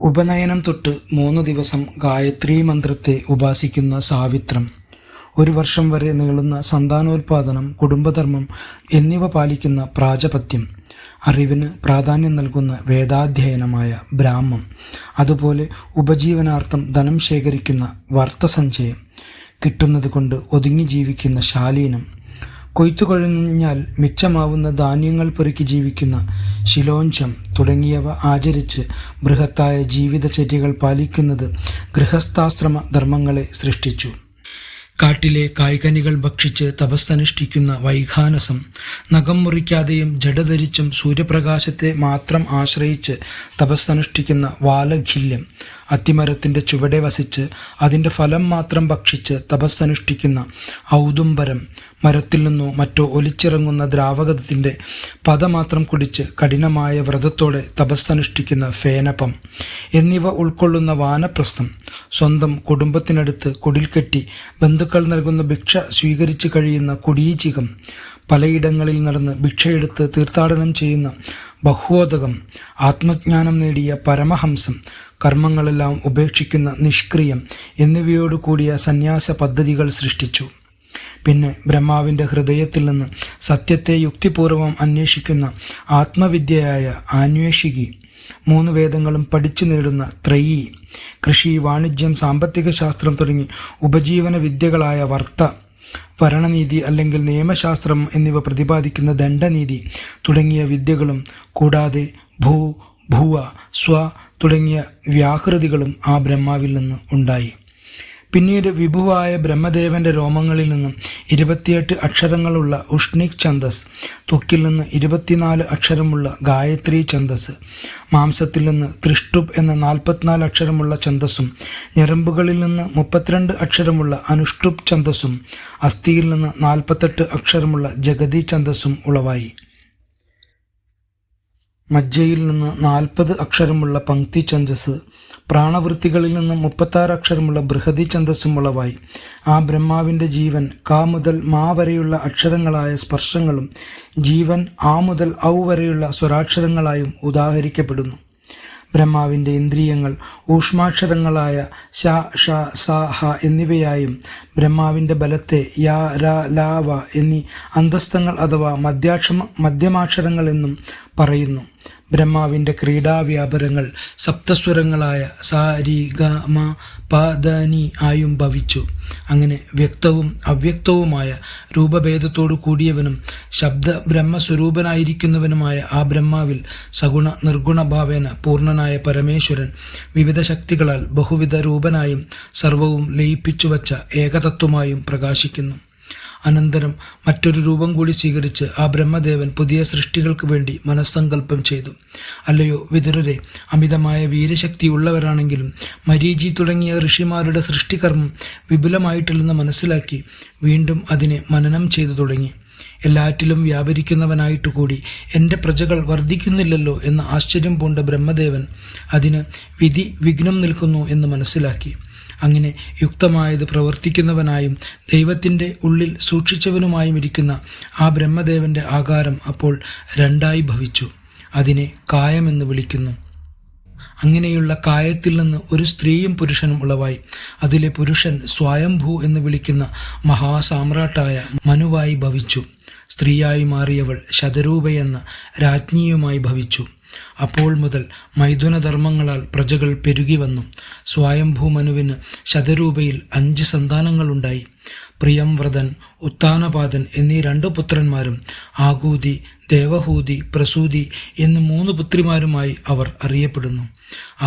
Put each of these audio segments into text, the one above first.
ഉപനയനം തൊട്ട് 3 ദിവസം ഗായത്രീ മന്ത്രത്തെ ഉപാസിക്കുന്ന സാവിത്രം, 1 വർഷം വരെ നീളുന്ന സന്താനോൽപാദനം, കുടുംബധർമ്മം എന്നിവ പാലിക്കുന്ന പ്രാജപത്യം, അറിവിന് പ്രാധാന്യം നൽകുന്ന വേദാധ്യയനമായ ബ്രാഹ്മം, അതുപോലെ ഉപജീവനാർത്ഥം ധനം ശേഖരിക്കുന്ന വർത്തസഞ്ചയം, കിട്ടുന്നത് കൊണ്ട് ഒതുങ്ങി ജീവിക്കുന്ന ശാലീനം, കൊയ്ത്തുകഴിഞ്ഞാൽ മിച്ചമാവുന്ന ധാന്യങ്ങൾ പെറുക്കി ജീവിക്കുന്ന ശിലോഞ്ചം തുടങ്ങിയവ ആചരിച്ച് ബൃഹത്തായ ജീവിതചര്യകൾ പാലിക്കുന്നത് ഗൃഹസ്ഥാശ്രമ ധർമ്മങ്ങളെ സൃഷ്ടിച്ചു. കാട്ടിലെ കായ്കനികൾ ഭക്ഷിച്ച് തപസ്സനുഷ്ഠിക്കുന്ന വൈഖാനസം, നഖം മുറിക്കാതെയും ജഡധരിച്ചും സൂര്യപ്രകാശത്തെ മാത്രം ആശ്രയിച്ച് തപസ്സനുഷ്ഠിക്കുന്ന വാലഖില്യം, അത്തിമരത്തിൻ്റെ ചുവടെ വസിച്ച് അതിൻ്റെ ഫലം മാത്രം ഭക്ഷിച്ച് തപസ്സനുഷ്ഠിക്കുന്ന ഔദുംബരം, മരത്തിൽ നിന്നോ മറ്റോ ഒലിച്ചിറങ്ങുന്ന ദ്രാവകത്തിൻ്റെ പത മാത്രം കുടിച്ച് കഠിനമായ വ്രതത്തോടെ തപസ്സനുഷ്ഠിക്കുന്ന ഫേനപം എന്നിവ ഉൾക്കൊള്ളുന്ന വാനപ്രസ്ഥം, സ്വന്തം കുടുംബത്തിനടുത്ത് കുടിൽ കെട്ടി ബന്ധുക്കൾ നൽകുന്ന ഭിക്ഷ സ്വീകരിച്ച് കഴിയുന്ന കുടീചികം, പലയിടങ്ങളിൽ നടന്ന് ഭിക്ഷയെടുത്ത് തീർത്ഥാടനം ചെയ്യുന്ന ബഹ്വോദകം, ആത്മജ്ഞാനം നേടിയ പരമഹംസം, കർമ്മങ്ങളെല്ലാം ഉപേക്ഷിക്കുന്ന നിഷ്ക്രിയം എന്നിവയോടു കൂടിയ സന്യാസ പദ്ധതികൾ സൃഷ്ടിച്ചു. പിന്നെ ബ്രഹ്മാവിൻ്റെ ഹൃദയത്തിൽ നിന്ന് സത്യത്തെ യുക്തിപൂർവം അന്വേഷിക്കുന്ന ആത്മവിദ്യയായ ആന്വേഷികി, 3 വേദങ്ങളും പഠിച്ചു നേടുന്ന ത്രയീ, കൃഷി, വാണിജ്യം, സാമ്പത്തിക ശാസ്ത്രം തുടങ്ങി ഉപജീവന വിദ്യകളായ വർത്ത, ഭരണനീതി അല്ലെങ്കിൽ നിയമശാസ്ത്രം എന്നിവ പ്രതിപാദിക്കുന്ന ദണ്ഡനീതി തുടങ്ങിയ വിദ്യകളും, കൂടാതെ ഭൂ, ഭുവ, സ്വ തുടങ്ങിയ വ്യാഹൃതികളും ആ ബ്രഹ്മാവിൽ നിന്ന് ഉണ്ടായി. പിന്നീട് വിഭുവായ ബ്രഹ്മദേവന്റെ രോമങ്ങളിൽ നിന്നും 28 അക്ഷരങ്ങളുള്ള ഉഷ്ണിക് ഛന്ദസ്, ത്വക്കിൽ നിന്ന് 24 അക്ഷരമുള്ള ഗായത്രി ഛന്ദസ്, മാംസത്തിൽ നിന്ന് ത്രിഷ്ടുപ് എന്ന 44 അക്ഷരമുള്ള ഛന്ദസ്സും, ഞരമ്പുകളിൽ നിന്ന് 32 അക്ഷരമുള്ള അനുഷ്ടുപ് ഛന്ദസ്സും, അസ്ഥിയിൽ നിന്ന് 48 അക്ഷരമുള്ള ജഗതി ഛന്ദസ്സും ഉളവായി. മജ്ജയിൽ നിന്ന് 40 അക്ഷരമുള്ള പങ്ക്തി ഛന്ദസ്, പ്രാണവൃത്തികളിൽ നിന്ന് 36 അക്ഷരമുള്ള ബൃഹതി ഛന്ദസ്സും ഉളവായി. ആ ബ്രഹ്മാവിൻ്റെ ജീവൻ ക മുതൽ മാ വരെയുള്ള അക്ഷരങ്ങളായ സ്പർശങ്ങളും, ജീവൻ ആ മുതൽ ഔ വരെയുള്ള സ്വരാക്ഷരങ്ങളായും ഉദാഹരിക്കപ്പെടുന്നു. ബ്രഹ്മാവിൻ്റെ ഇന്ദ്രിയങ്ങൾ ഊഷ്മാക്ഷരങ്ങളായ ശ, ഷ, സ, ഹ എന്നിവയായും, ബ്രഹ്മാവിൻ്റെ ബലത്തെ യ, ര, ല, വ എന്നീ അന്തസ്ഥങ്ങൾ അഥവാ മധ്യമാക്ഷരങ്ങൾ എന്നും പറയുന്നു. ബ്രഹ്മാവിൻ്റെ ക്രീഡാവ്യാപാരങ്ങൾ സപ്തസ്വരങ്ങളായ സ, രി, ഗ, മ, പ, ധ, നി ആയും ഭവിച്ചു. അങ്ങനെ വ്യക്തവും അവ്യക്തവുമായ രൂപഭേദത്തോടു കൂടിയവനും ശബ്ദ ബ്രഹ്മസ്വരൂപനായിരിക്കുന്നവനുമായ ആ ബ്രഹ്മാവിൽ സഗുണ നിർഗുണ ഭാവേന പൂർണ്ണനായ പരമേശ്വരൻ വിവിധ ശക്തികളാൽ ബഹുവിധ രൂപനായും സർവവും ലയിപ്പിച്ചു വച്ച ഏകതത്വമായും പ്രകാശിക്കുന്നു. അനന്തരം മറ്റൊരു രൂപം കൂടി സ്വീകരിച്ച് ആ ബ്രഹ്മദേവൻ പുതിയ സൃഷ്ടികൾക്ക് വേണ്ടി മനസ്സങ്കല്പം ചെയ്തു. അല്ലയോ വിതുരരെ, അമിതമായ വീരശക്തി ഉള്ളവരാണെങ്കിലും മരീചി തുടങ്ങിയ ഋഷിമാരുടെ സൃഷ്ടികർമ്മം വിപുലമായിട്ടില്ലെന്ന് മനസ്സിലാക്കി വീണ്ടും അതിനെ മനനം ചെയ്തു തുടങ്ങി. എല്ലാറ്റിലും വ്യാപരിക്കുന്നവനായിട്ടുകൂടി എൻ്റെ പ്രജകൾ വർദ്ധിക്കുന്നില്ലല്ലോ എന്ന ആശ്ചര്യം പൂണ്ട ബ്രഹ്മദേവൻ അതിന് വിഘ്നം നിൽക്കുന്നു എന്ന് മനസ്സിലാക്കി. അങ്ങനെ യുക്തമായത് പ്രവർത്തിക്കുന്നവനായും ദൈവത്തിൻ്റെ ഉള്ളിൽ സൂക്ഷിച്ചവനുമായും ഇരിക്കുന്ന ആ ബ്രഹ്മദേവൻ്റെ ആകാരം അപ്പോൾ 2ആയി ഭവിച്ചു. അതിനെ കായമെന്ന് വിളിക്കുന്നു. അങ്ങനെയുള്ള കായത്തിൽ നിന്ന് ഒരു സ്ത്രീയും പുരുഷനും ഉളവായി. അതിലെ പുരുഷൻ സ്വയംഭൂ എന്ന് വിളിക്കുന്ന മഹാസാമ്രാട്ടായ മനുവായി ഭവിച്ചു. സ്ത്രീയായി മാറിയവൾ ശതരൂപയെന്ന രാജ്ഞിയുമായി ഭവിച്ചു. അപ്പോൾ മുതൽ മൈഥുനധർമ്മങ്ങളാൽ പ്രജകൾ പെരുകി വന്നു. സ്വയംഭൂമനുവിന് ശതരൂപയിൽ 5 സന്താനങ്ങളുണ്ടായി. പ്രിയംവ്രതൻ, ഉത്താനപാദൻ എന്നീ 2 പുത്രന്മാരും ആകൂതി, ദേവഹൂതി, പ്രസൂതി എന്ന് 3 പുത്രിമാരുമായി അവർ അറിയപ്പെടുന്നു.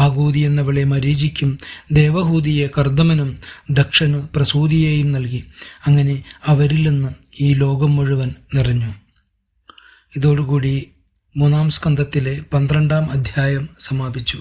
ആകൂതി എന്നവളെ മരീചിക്കും, ദേവഹൂതിയെ കർദമനും, ദക്ഷന് പ്രസൂതിയെയും നൽകി. അങ്ങനെ അവരിൽ നിന്ന് ഈ ലോകം മുഴുവൻ നിറഞ്ഞു. ഇതോടുകൂടി 3-ാം സ്കന്ധത്തിലെ 12-ാം അധ്യായം സമാപിച്ചു.